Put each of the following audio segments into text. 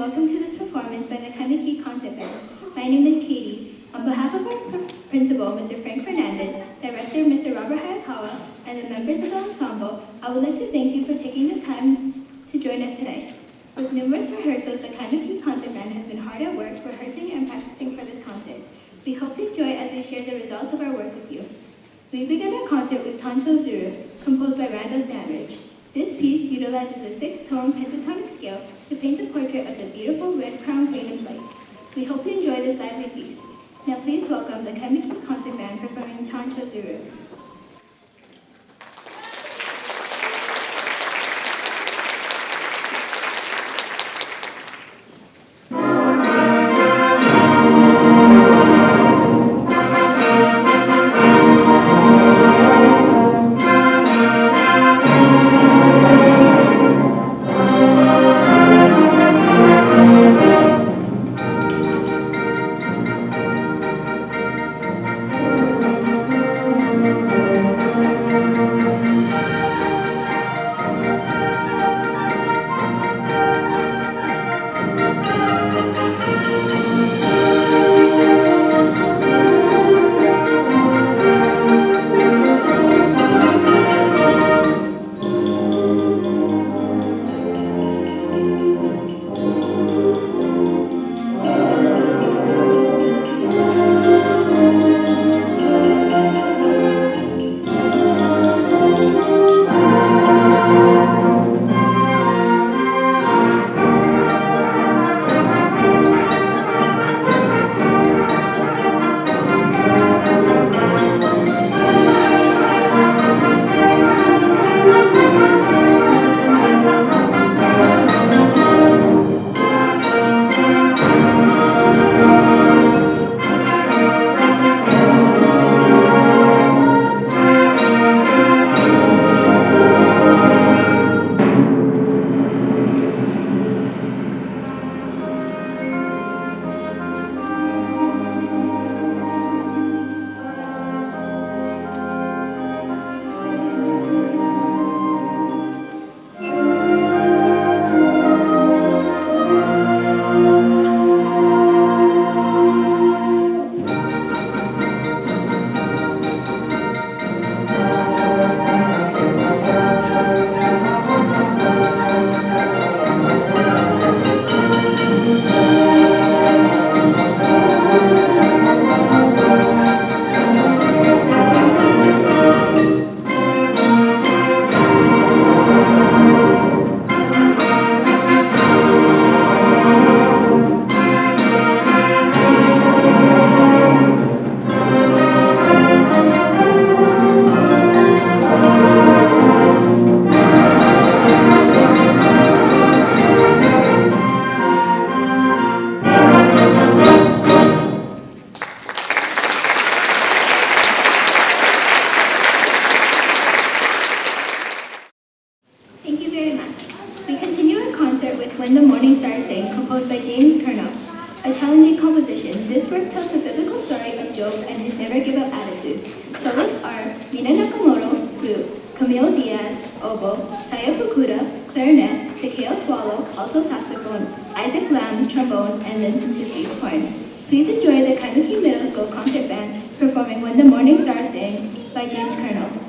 welcome to this performance by the Kaimuki Concert Band. My name is Katie. On behalf of our principal, Mr. Frank Fernandez, director, Mr. Robert Hayakawa, and the members of the ensemble, I would like to thank you for taking the time to join us today. With numerous rehearsals, the Kaimuki Concert Band has been hard at work rehearsing and practicing for this concert. We hope you enjoy as we share the results of our work with you. We begin our concert with Tanchozuru, composed by Randall Standridge. This piece utilizes a 6-tone pentatonic scale to paint a portrait of the beautiful red crown crane in flight. We hope you enjoy this lively piece. Now please welcome the Kaimuki Concert Band performing Tanchozuru. Curnow. A challenging composition, this work tells the biblical story of Job and his never-give-up attitude. Soloists are Mina Nakamoto, flute, Camille Diaz, oboe, Saya Fukuda, clarinet, Takeo Swallow, also saxophone, Isaac Lamb, trombone, and Lynn Suzuki, horn. Please enjoy the Kaimuki Middle School Concert Band performing When the Morning Stars Sing by James Curnow.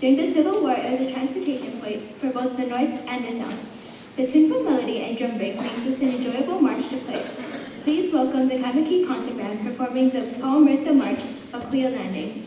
During the Civil War, it was a transportation point for both the North and the South. The tuneful melody and drum break makes this an enjoyable march to play. Please welcome the Kaimuki concert band performing the Paul Murtha March, Aquia Landing.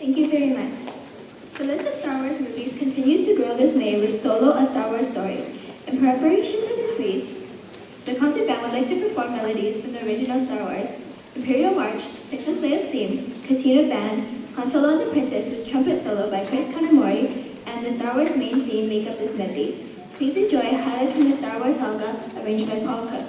Thank you very much. The list of Star Wars movies continues to grow this May with Solo: A Star Wars Story. In preparation for this feast, the concert band would like to perform melodies from the original Star Wars, Imperial March, Princess Leia's Theme, Katina Band, Han Solo and the Princess with trumpet solo by Chris Kanamori, and the Star Wars main theme make up this medley. Please enjoy highlights from the Star Wars Saga, arranged by Paul Cook.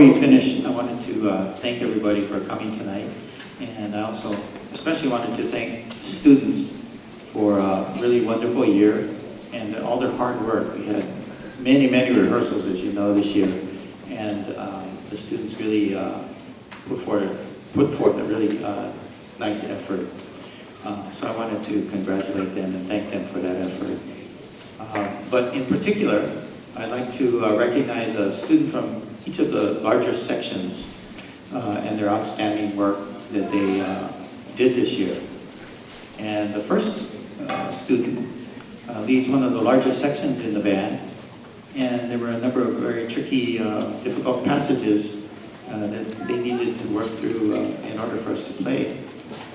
we finish, I wanted to thank everybody for coming tonight. And I also especially wanted to thank students for a really wonderful year and all their hard work. We had many, many rehearsals, as you know, this year. And the students really put forth a really nice effort. So I wanted to congratulate them and thank them for that effort. But in particular, I'd like to recognize a student from each of the larger sections and their outstanding work that they did this year. And the first student leads one of the largest sections in the band, and there were a number of very tricky, difficult passages that they needed to work through in order for us to play.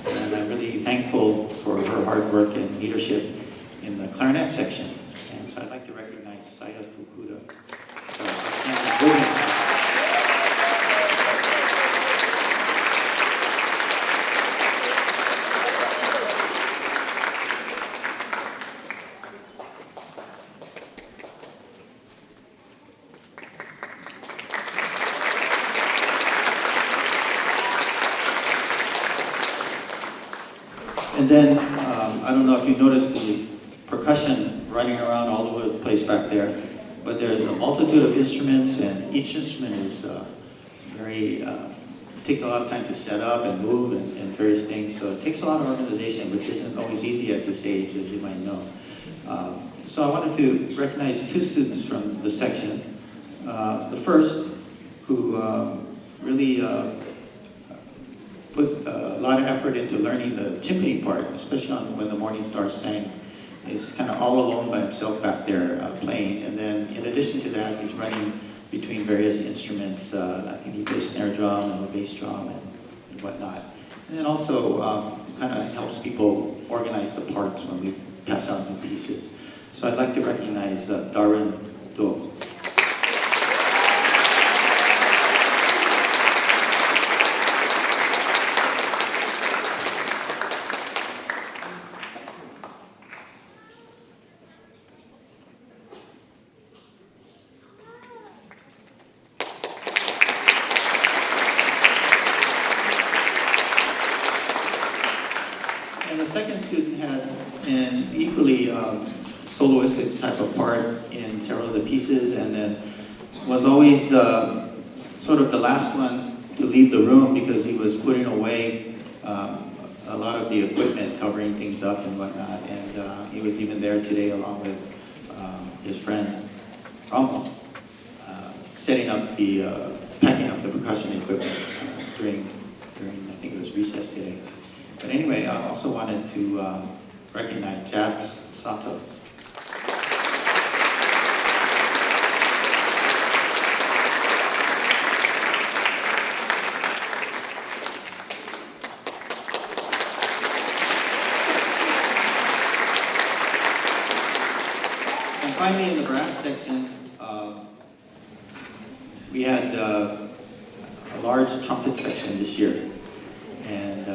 And I'm really thankful for her hard work and leadership in the clarinet section. And so I'd like to recognize Saya Fukuda. And then, I don't know if you noticed the percussion running around all over the place back there, but there's a multitude of instruments, and each instrument is takes a lot of time to set up and move and various things, so it takes a lot of organization, which isn't always easy at this age, as you might know. So I wanted to recognize two students from the section. The first, who really put a lot of effort into learning the timpani part, especially when the Morning Star sang. He's kind of all alone by himself back there playing, and then in addition to that, he's running between various instruments. I think he plays snare drum and a bass drum and whatnot. And then also kind of helps people organize the parts when we pass out new pieces. So I'd like to recognize Darren Do. Soloistic type of part in several of the pieces, and then was always sort of the last one to leave the room because he was putting away a lot of the equipment, covering things up and whatnot, and he was even there today along with his friend Randall, setting up packing up the percussion equipment during I think it was recess today. But anyway, I also wanted to recognize Jax Sato. And finally, in the brass section, we had a large trumpet section this year, and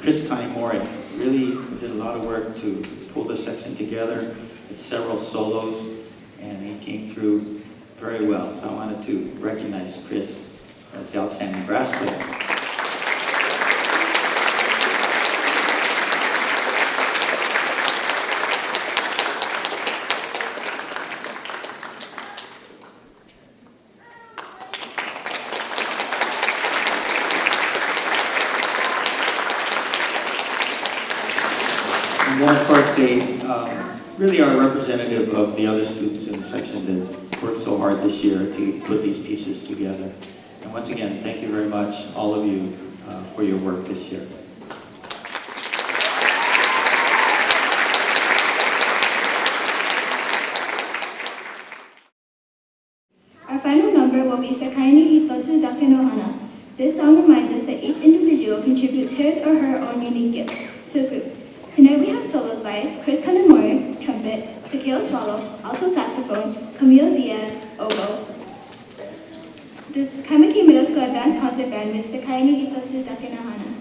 Chris Kaimori really did a lot of work to pull the section together with several solos, and he came through very well. So I wanted to recognize Chris as the outstanding brass player. And then, of course, they really are representative of the other students in the section that worked so hard this year to put these pieces together. And once again, thank you very much, all of you, for your work this year. Our final number will be Sekai ni Hitotsu Dake no Hana. This song reminds us that each individual contributes his or her own unique gifts to a group. Tonight we have solos by Chris Kaimori, trumpet, Takeo Swallow, alto saxophone, Camille Diaz, oboe. This Kaimuki Middle School Advanced Concert Band with Sekai ni Hitotsu Dake no Hana.